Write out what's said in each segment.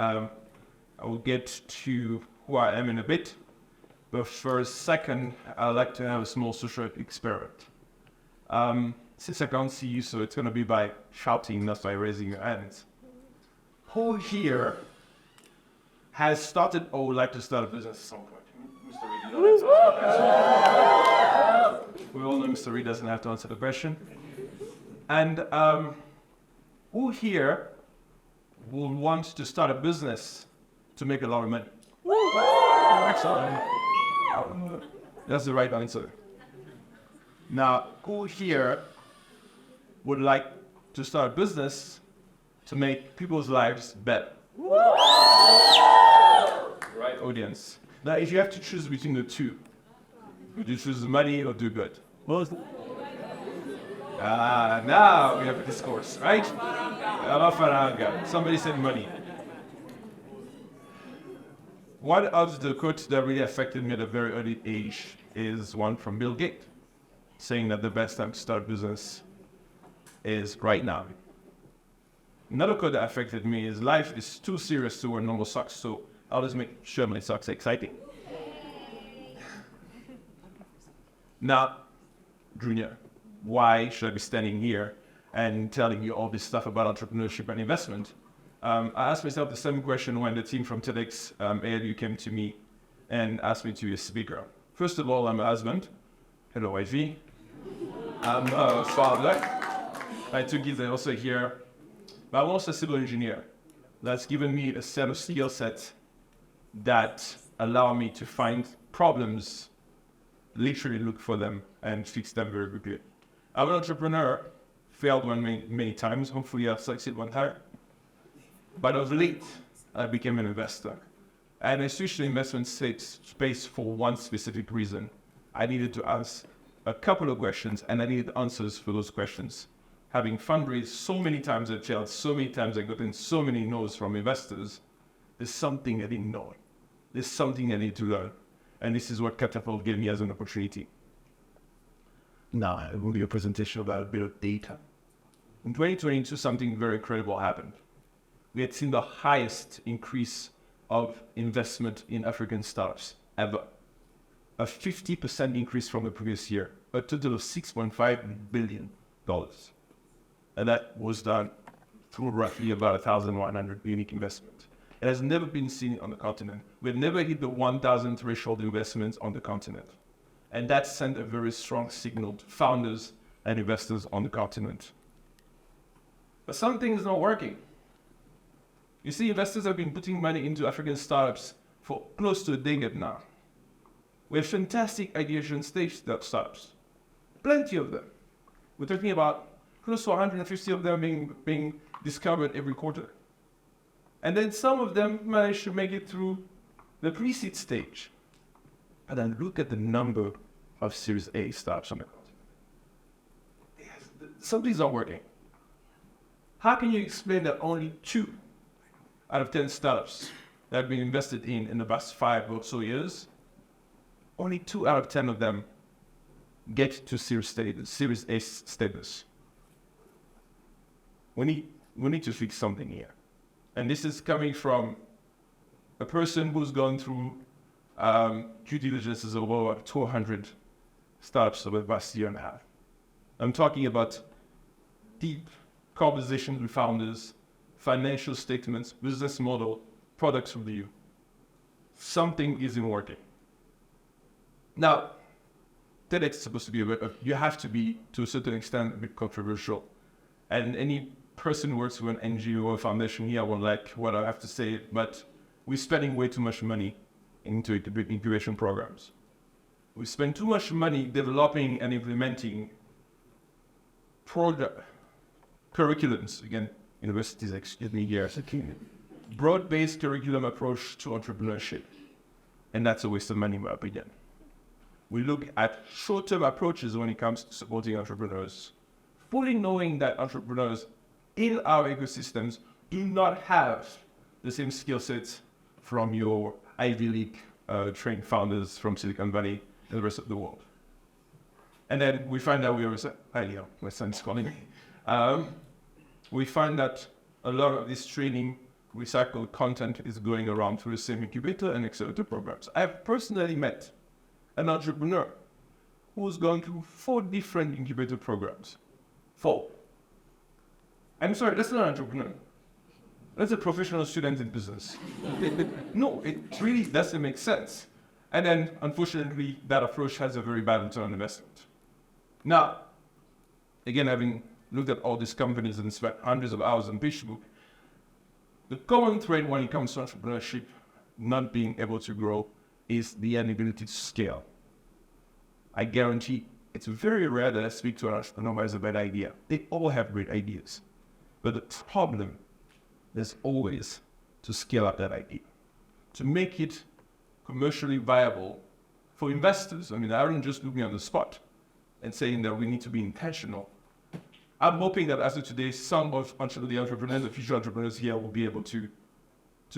I will get to who I am in a bit. But for a second, I'd like to have a small social experiment. Since I can't see you, so it's going to be by shouting, not by raising your hands. Who here has started or would like to start a business at some point? Mr. Reed, we all know Mr. Reed doesn't have to answer the question. And who here will want to start a business to make a lot of money? That's the right answer. Now, who here would like to start a business to make people's lives better? Right audience. Now, if you have to choose between the two, would you choose money or do good? Now we have a discourse, right? Somebody said money. One of the quotes that really affected me at a very early age is one from Bill Gates, saying that the best time to start a business is right now. Another quote that affected me is life is too serious to wear normal socks, so I'll just make sure my socks are exciting. Now, Junior, why should I be standing here and telling you all this stuff about entrepreneurship and investment? I asked myself the same question when the team from TEDxALURwanda came to me and asked me to be a speaker. First of all, I'm a husband. Hello, wifey. I'm a father. My two kids are also here. But I'm also a civil engineer. That's given me a set of skill sets that allow me to find problems, literally look for them, and fix them very quickly. I'm an entrepreneur, failed many times. Hopefully I'll succeed one time. But of late, I became an investor. And I switched to investment space for one specific reason. I needed to ask a couple of questions, and I needed answers for those questions. Having fundraised so many times, I failed so many times, I got in so many no's from investors. There's something I didn't know. There's something I need to learn. And this is what Catapult gave me as an opportunity. Now, I will give a presentation about a bit of data. In 2022, something very incredible happened. We had seen the highest increase of investment in African startups ever. A 50% increase from the previous year, a total of $6.5 billion. And that was done through roughly about 1,100 unique investments. It has never been seen on the continent. We've never hit the 1,000 threshold investments on the continent. And that sent a very strong signal to founders and investors on the continent. But something is not working. You see, investors have been putting money into African startups for close to a decade now. We have fantastic ideation stage startups. Plenty of them. We're talking about close to 150 of them being discovered every quarter. And then some of them manage to make it through the pre-seed stage. And then look at the number of Series A startups on the continent. Something's not working. How can you explain that only 2 out of 10 startups that have been invested in the past 5 or so years, only 2 out of 10 of them get to Series A status? We need to fix something here. And this is coming from a person who's gone through due diligences of over 200 startups over the past year and a half. I'm talking about deep conversations with founders, financial statements, business model, products review. Something isn't working. Now, TEDx is supposed to be you have to be, to a certain extent, a bit controversial. And any person who works with an NGO or foundation here won't like what I have to say, but we're spending way too much money into incubation programs. We spend too much money developing and implementing curriculums, again, universities, excuse me here, broad-based curriculum approach to entrepreneurship. And that's a waste of money, in my opinion. We look at short-term approaches when it comes to supporting entrepreneurs, fully knowing that entrepreneurs in our ecosystems do not have the same skill sets from your Ivy League trained founders from Silicon Valley and the rest of the world. And then we find out my son's calling me. We find that a lot of this training recycled content is going around through the same incubator and accelerator programs. I've personally met an entrepreneur who's gone through 4 different incubator programs. 4. I'm sorry, that's not an entrepreneur. That's a professional student in business. No, it really doesn't make sense. And then, unfortunately, that approach has a very bad return on investment. Now, again, having looked at all these companies and spent hundreds of hours on Facebook, the common thread when it comes to entrepreneurship not being able to grow is the inability to scale. I guarantee it's very rare that I speak to an entrepreneur who has a bad idea. They all have great ideas. But the problem is always to scale up that idea, to make it commercially viable for investors. I mean, I don't just look me on the spot and saying that we need to be intentional. I'm hoping that after today, some of the entrepreneurs, the future entrepreneurs here will be able to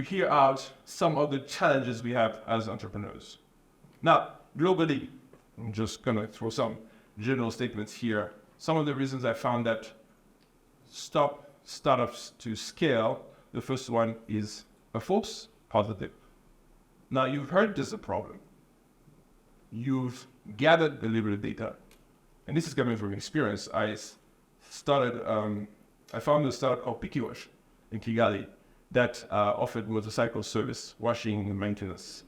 hear out some of the challenges we have as entrepreneurs. Now, globally, I'm just going to throw some general statements here. Some of the reasons I found that stop startups to scale, the first one is a false positive. Now, you've heard there's a problem. You've gathered the little data. And this is coming from experience. I found a startup called Bicura in Kigali that offered motorcycle service, washing and maintenance.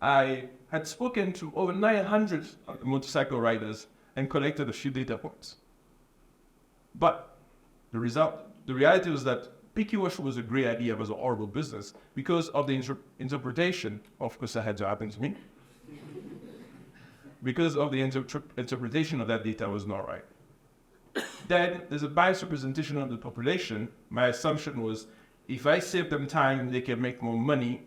I had spoken to over 900 motorcycle riders and collected a few data points. But the reality was that Bicura was a great idea, it was a horrible business because of the interpretation. Of course, that had to happen to me. Because of the interpretation of that data was not right. Then there's a biased representation of the population. My assumption was, if I save them time, they can make more money.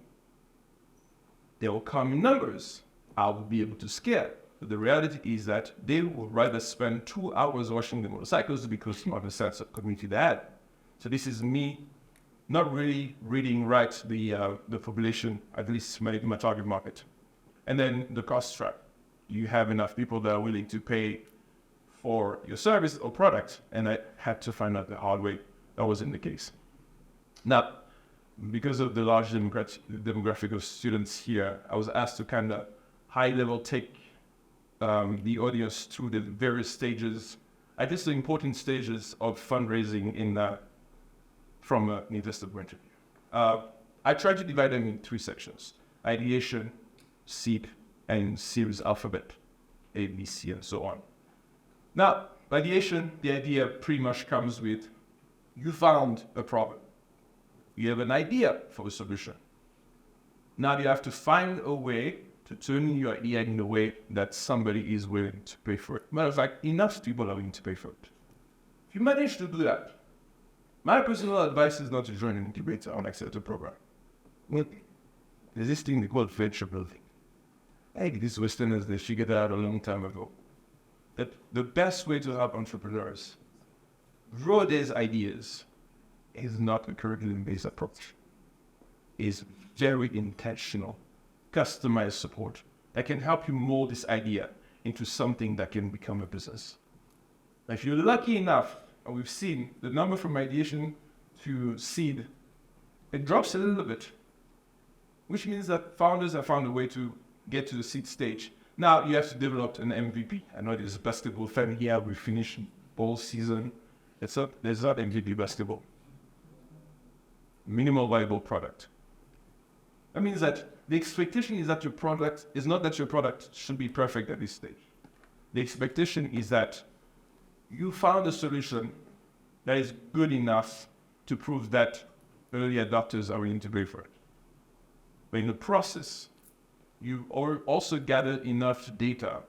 They will come in numbers. I will be able to scale. But the reality is that they would rather spend 2 hours washing the motorcycles because of the sense of community they had. So this is me not really reading right the population, at least my target market. And then the cost trap. You have enough people that are willing to pay for your service or product, and I had to find out the hard way that wasn't the case. Now, because of the large demographic of students here, I was asked to kind of high-level take the audience through the various stages, I guess the important stages of fundraising from an investor point of view. I tried to divide them in 3 sections: ideation, seed, and series alphabet, A, B, C, and so on. Now, ideation, the idea pretty much comes with, you found a problem. You have an idea for a solution. Now you have to find a way to turn your idea in a way that somebody is willing to pay for it. Matter of fact, enough people are willing to pay for it. If you manage to do that, my personal advice is not to join an incubator or an accelerator program. There's this thing they call venture building. I think these Westerners, they figured that out a long time ago. That the best way to help entrepreneurs grow these ideas is not a curriculum-based approach. It's very intentional, customized support that can help you mold this idea into something that can become a business. Now, if you're lucky enough, and we've seen the number from ideation to seed, it drops a little bit, which means that founders have found a way to get to the seed stage. Now you have to develop an MVP. I know there's a basketball fan here. We finished ball season. There's not MVP basketball. Minimal viable product. That means that the expectation is that your product is not that your product should be perfect at this stage. The expectation is that you found a solution that is good enough to prove that early adopters are willing to pay for it. But in the process, you also gather enough data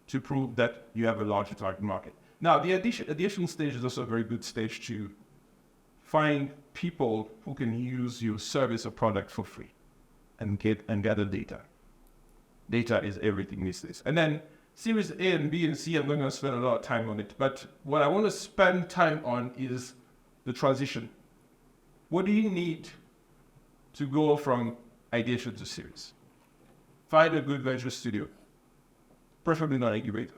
to prove that you have a larger target market. Now, the addition stage is also a very good stage to find people who can use your service or product for free and gather data. Data is everything these days. And then series A and B and C, I'm going to spend a lot of time on it. But what I want to spend time on is the transition. What do you need to go from ideation to series? Find a good venture studio, preferably not incubator.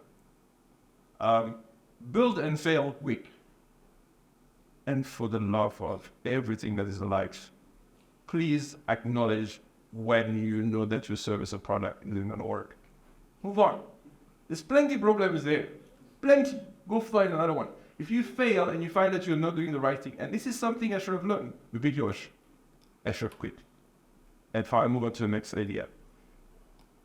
Build and fail quick. And for the love of everything that is alive, please acknowledge when you know that your service or product isn't going to work. Move on. There's plenty of problems there. Plenty. Go find another one. If you fail and you find that you're not doing the right thing, and this is something I should have learned, I should have quit. And move on to the next idea.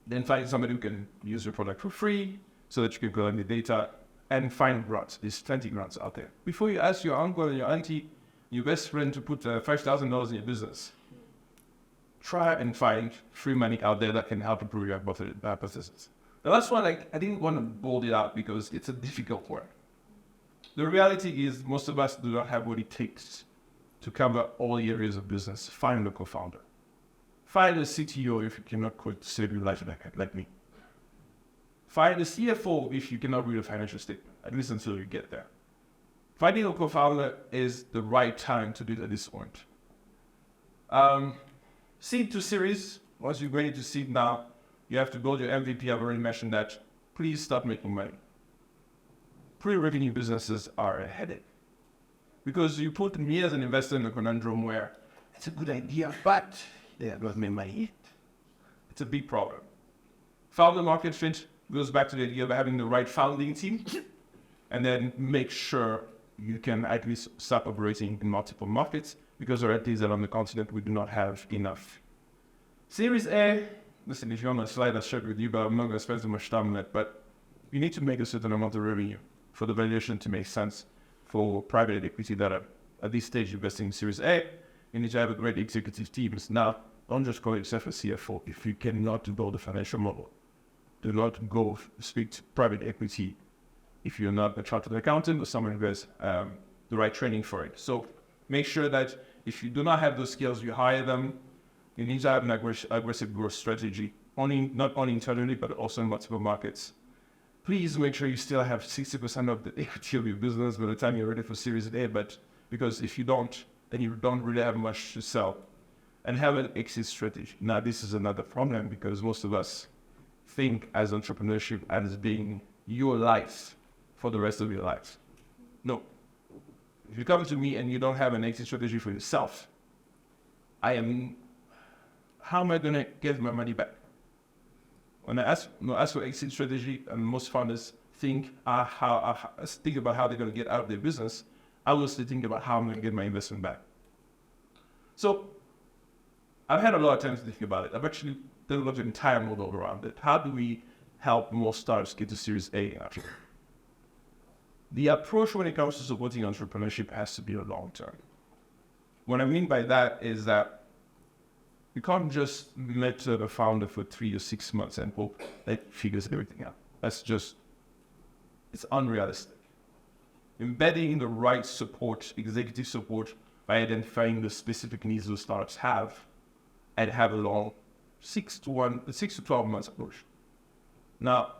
Then find somebody who can use your product for free so that you can collect the data and find grants. There's plenty of grants out there. Before you ask your uncle and your auntie, your best friend to put $5,000 in your business, try and find free money out there that can help improve your hypothesis. The last one, I didn't want to bold it out because it's a difficult one. The reality is most of us do not have what it takes to cover all areas of business. Find a co-founder. Find a CTO if you cannot quit to save your life like me. Find a CFO if you cannot read a financial statement, at least until you get there. Finding a co-founder is the right time to do it at this point. Seed to series, once you're ready to seed now, you have to build your MVP. I've already mentioned that. Please start making money. Pre-revenue businesses are a headache because you put me as an investor in a conundrum where it's a good idea, but they have not made money yet. It's a big problem. Founder market fit goes back to the idea of having the right founding team and then make sure you can at least start operating in multiple markets because there are days that on the continent we do not have enough. Series A, listen, if you're on a slide, I'll share it with you, but I'm not going to spend so much time on it, but you need to make a certain amount of revenue for the valuation to make sense for private equity that are at this stage investing in Series A. You need to have a great executive team. Now, don't just call yourself a CFO if you cannot build a financial model. Do not go speak to private equity if you're not a chartered accountant or someone who has the right training for it. So make sure that if you do not have those skills, you hire them. You need to have an aggressive growth strategy, not only internally, but also in multiple markets. Please make sure you still have 60% of the equity of your business by the time you're ready for Series A, but because if you don't, then you don't really have much to sell. And have an exit strategy. Now, this is another problem because most of us think as entrepreneurship as being your life for the rest of your life. No. If you come to me and you don't have an exit strategy for yourself, how am I going to get my money back? When I ask for exit strategy, and most founders think about how they're going to get out of their business, I will still think about how I'm going to get my investment back. So I've had a lot of time to think about it. I've actually developed an entire model around it. How do we help more startups get to Series A after? The approach when it comes to supporting entrepreneurship has to be a long term. What I mean by that is that you can't just mentor the founder for 3 or 6 months and hope that figures everything out. It's unrealistic. Embedding the right support, executive support, by identifying the specific needs those startups have, and have a long 6 to 12 months approach. Now,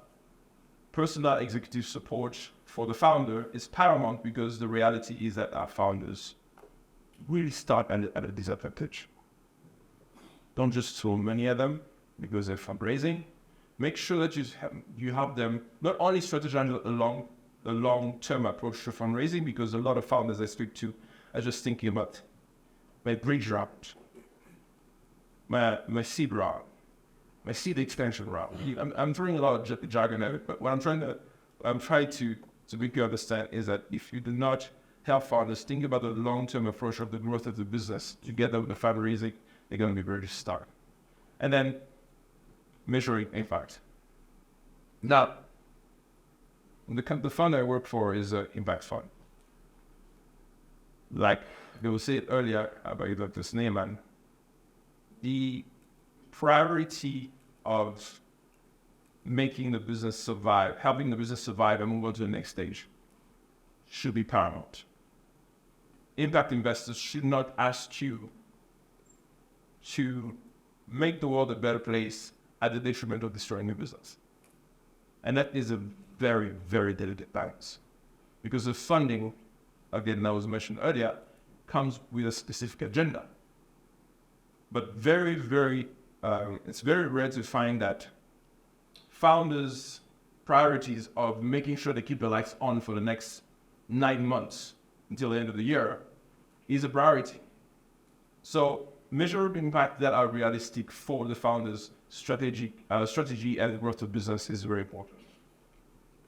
personal executive support for the founder is paramount because the reality is that our founders really start at a disadvantage. Don't just throw money at them because they're fundraising. Make sure that you help them not only strategize a long-term approach to fundraising, because a lot of founders I speak to are just thinking about my bridge round, my seed round, my seed expansion round. I'm throwing a lot of jargon at it, but what I'm trying to make you understand is that if you do not help founders think about the long-term approach of the growth of the business together with the fundraising, they're going to be very stuck. And then measuring impact. Now, the fund I work for is an impact fund. Like they will say it earlier about Dr. Sneeman, the priority of making the business survive, helping the business survive and move on to the next stage should be paramount. Impact investors should not ask you to make the world a better place at the detriment of destroying your business. And that is a very, very delicate balance. Because the funding, again, that was mentioned earlier, comes with a specific agenda. But it's very rare to find that founders' priorities of making sure they keep the lights on for the next 9 months until the end of the year is a priority. So measurable impact that are realistic for the founder's strategy and the growth of business is very important.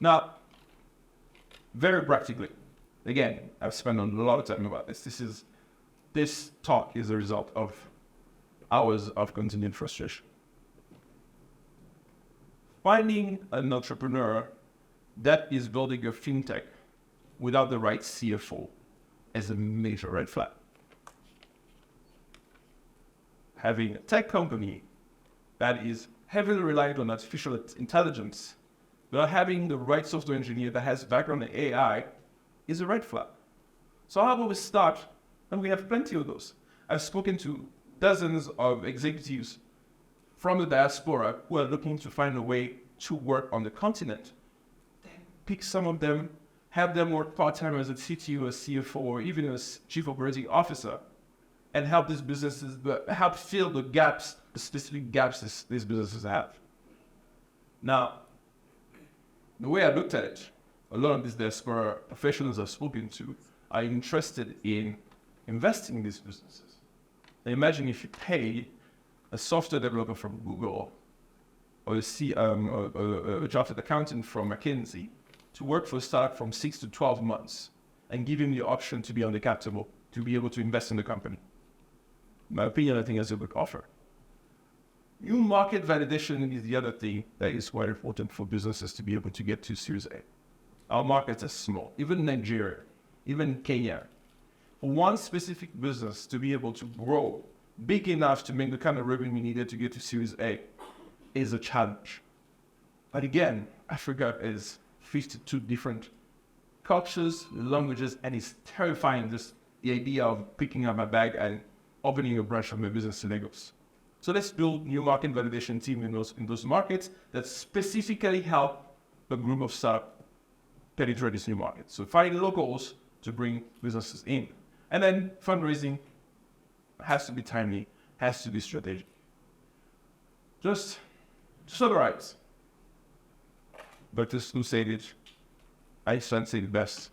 Now, very practically, again, I've spent a lot of time about this. This talk is a result of hours of continued frustration. Finding an entrepreneur that is building a fintech without the right CFO is a major red flag. Having a tech company that is heavily reliant on artificial intelligence without having the right software engineer that has background in AI is a red flag. So how about we start, and we have plenty of those. I've spoken to dozens of executives from the diaspora who are looking to find a way to work on the continent. Then pick some of them, have them work part-time as a CTO, a CFO, or even as chief operating officer, and help these businesses, help fill the gaps, the specific gaps these businesses have. Now, the way I looked at it, a lot of these diaspora professionals I've spoken to are interested in investing in these businesses. Now imagine if you pay a software developer from Google or a chartered accountant from McKinsey to work for a startup from 6 to 12 months and give him the option to be on the capital, to be able to invest in the company. In my opinion, I think that's a good offer. New market validation is the other thing that is quite important for businesses to be able to get to Series A. Our markets are small, even Nigeria, even Kenya. For one specific business to be able to grow big enough to make the kind of revenue needed to get to Series A is a challenge. But again, Africa is 52 different cultures, languages, and it's terrifying, just the idea of picking up my bag and opening a branch of my business in Lagos. So let's build new market validation team in those markets that specifically help the group of startups penetrate this new market. So finding locals to bring businesses in. And then fundraising has to be timely, has to be strategic. Just to summarize, Dr. Stu said it, Einstein said it best.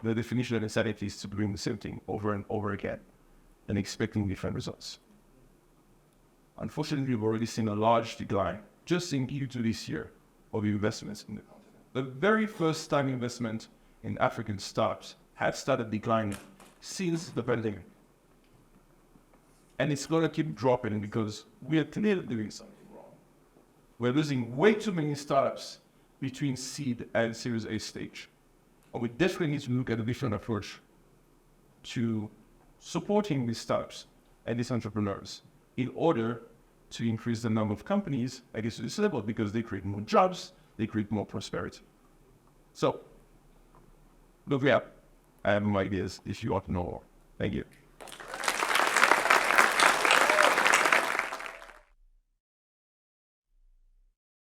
The definition of insanity is to doing the same thing over and over again and expecting different results. Unfortunately, we've already seen a large decline just in Q2 this year of investments in the continent. The very first time investment in African startups had started declining since the pandemic. And it's going to keep dropping because we are clearly doing something wrong. We're losing way too many startups between seed and Series A stage. And we definitely need to look at a different approach to supporting these startups and these entrepreneurs in order to increase the number of companies at this level, because they create more jobs, they create more prosperity. So, look me up. I have more ideas if you want to know more. Thank you.